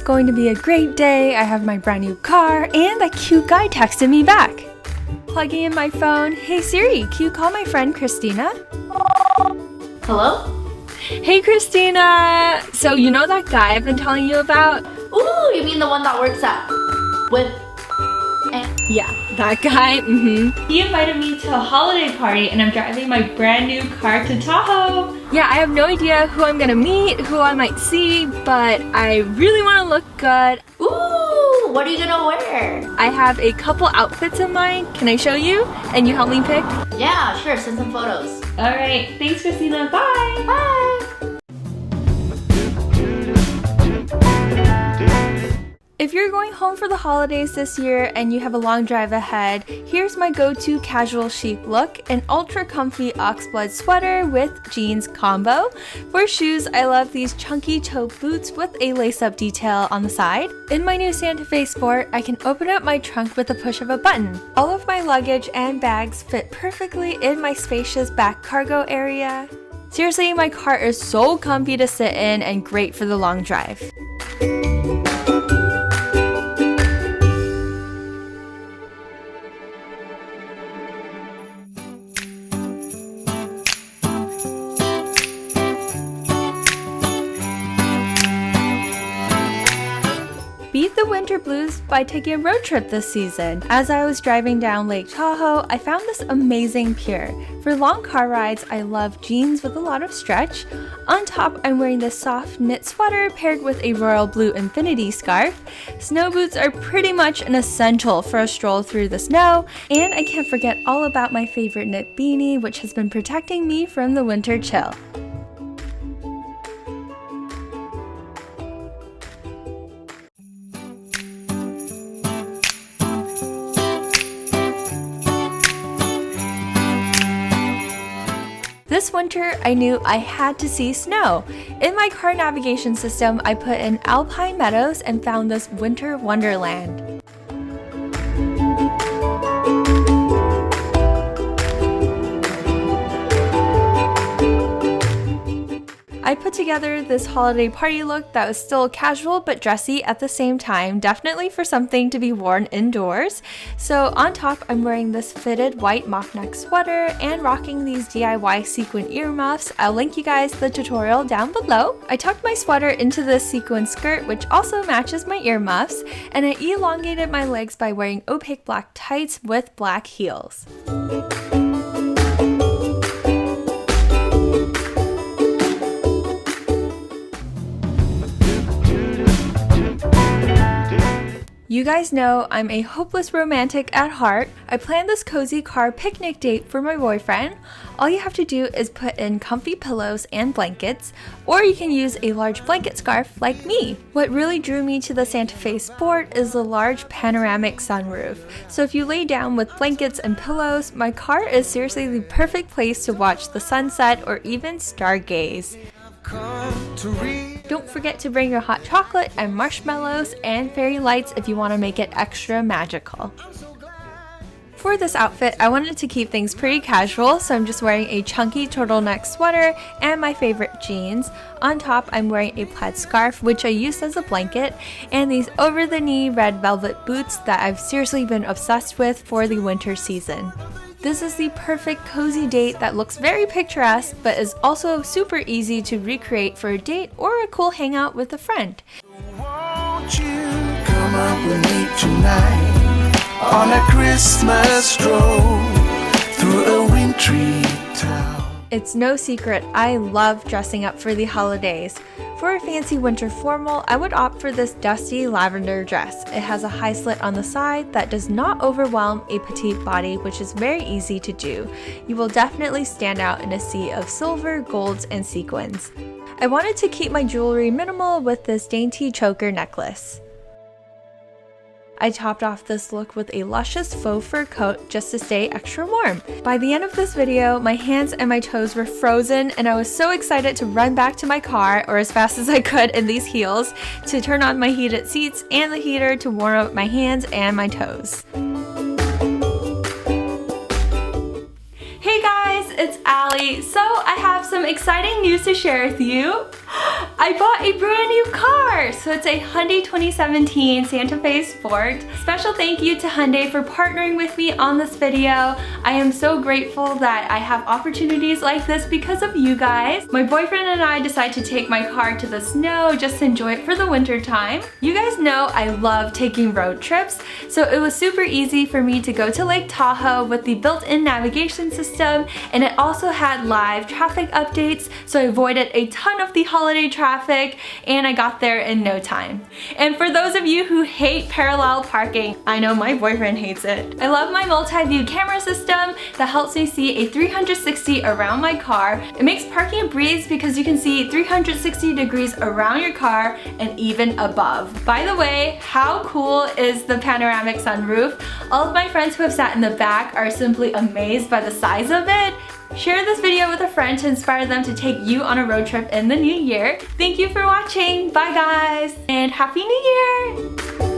going to be a great day. I have my brand new car, and that cute guy texted me back. Plugging in my phone. Hey Siri, can you call my friend Christina? Hello? Hey Christina! So you know that guy I've been telling you about? Ooh, you mean the one that works at with Yeah, that guy. He invited me to a holiday party and I'm driving my brand new car to Tahoe. Yeah, I have no idea who I'm gonna meet, who I might see, but I really want to look good. Ooh, what are you gonna wear? I have a couple outfits in mind. Can I show you? And you help me pick? Yeah, sure, send some photos. Alright, thanks Christina, bye! Bye! If you're going home for the holidays this year and you have a long drive ahead, here's my go-to casual chic look, an ultra comfy oxblood sweater with jeans combo. For shoes, I love these chunky toe boots with a lace-up detail on the side. In my new Santa Fe Sport, I can open up my trunk with the push of a button. All of my luggage and bags fit perfectly in my spacious back cargo area. Seriously, my car is so comfy to sit in and great for the long drive. Beat the winter blues by taking a road trip this season. As I was driving down Lake Tahoe, I found this amazing pier. For long car rides, I love jeans with a lot of stretch. On top, I'm wearing this soft knit sweater paired with a royal blue infinity scarf. Snow boots are pretty much an essential for a stroll through the snow. And I can't forget all about my favorite knit beanie, which has been protecting me from the winter chill. This winter, I knew I had to see snow. In my car navigation system, I put in Alpine Meadows and found this winter wonderland. I put together this holiday party look that was still casual but dressy at the same time, definitely for something to be worn indoors. So on top, I'm wearing this fitted white mock neck sweater and rocking these DIY sequin earmuffs. I'll link you guys the tutorial down below. I tucked my sweater into this sequin skirt, which also matches my earmuffs, and I elongated my legs by wearing opaque black tights with black heels. You guys know I'm a hopeless romantic at heart. I planned this cozy car picnic date for my boyfriend. All you have to do is put in comfy pillows and blankets, or you can use a large blanket scarf like me. What really drew me to the Santa Fe Sport is the large panoramic sunroof. So if you lay down with blankets and pillows, my car is seriously the perfect place to watch the sunset or even stargaze. Don't forget to bring your hot chocolate and marshmallows and fairy lights if you want to make it extra magical. For this outfit, I wanted to keep things pretty casual, so I'm just wearing a chunky turtleneck sweater and my favorite jeans. On top, I'm wearing a plaid scarf, which I used as a blanket, and these over-the-knee red velvet boots that I've seriously been obsessed with for the winter season. This is the perfect cozy date that looks very picturesque, but is also super easy to recreate for a date or a cool hangout with a friend. Won't you come up with me tonight on a Christmas stroll through a wintry town? It's no secret, I love dressing up for the holidays. For a fancy winter formal, I would opt for this dusty lavender dress. It has a high slit on the side that does not overwhelm a petite body, which is very easy to do. You will definitely stand out in a sea of silver, golds, and sequins. I wanted to keep my jewelry minimal with this dainty choker necklace. I topped off this look with a luscious faux fur coat just to stay extra warm. By the end of this video, my hands and my toes were frozen and I was so excited to run back to my car, or as fast as I could in these heels, to turn on my heated seats and the heater to warm up my hands and my toes. Hey guys, it's Allie. So I have some exciting news to share with you. I bought a brand new car! So it's a Hyundai 2017 Santa Fe Sport. Special thank you to Hyundai for partnering with me on this video. I am so grateful that I have opportunities like this because of you guys. My boyfriend and I decided to take my car to the snow just to enjoy it for the winter time. You guys know I love taking road trips, so it was super easy for me to go to Lake Tahoe with the built-in navigation system, and it also had live traffic updates, so I avoided a ton of the holiday traffic and I got there in no time. And for those of you who hate parallel parking, I know my boyfriend hates it. I love my multi-view camera system that helps me see a 360 around my car. It makes parking a breeze because you can see 360 degrees around your car and even above. By the way, how cool is the panoramic sunroof? All of my friends who have sat in the back are simply amazed by the size of it. Share this video with a friend to inspire them to take you on a road trip in the new year. Thank you for watching. Bye guys, and Happy New Year!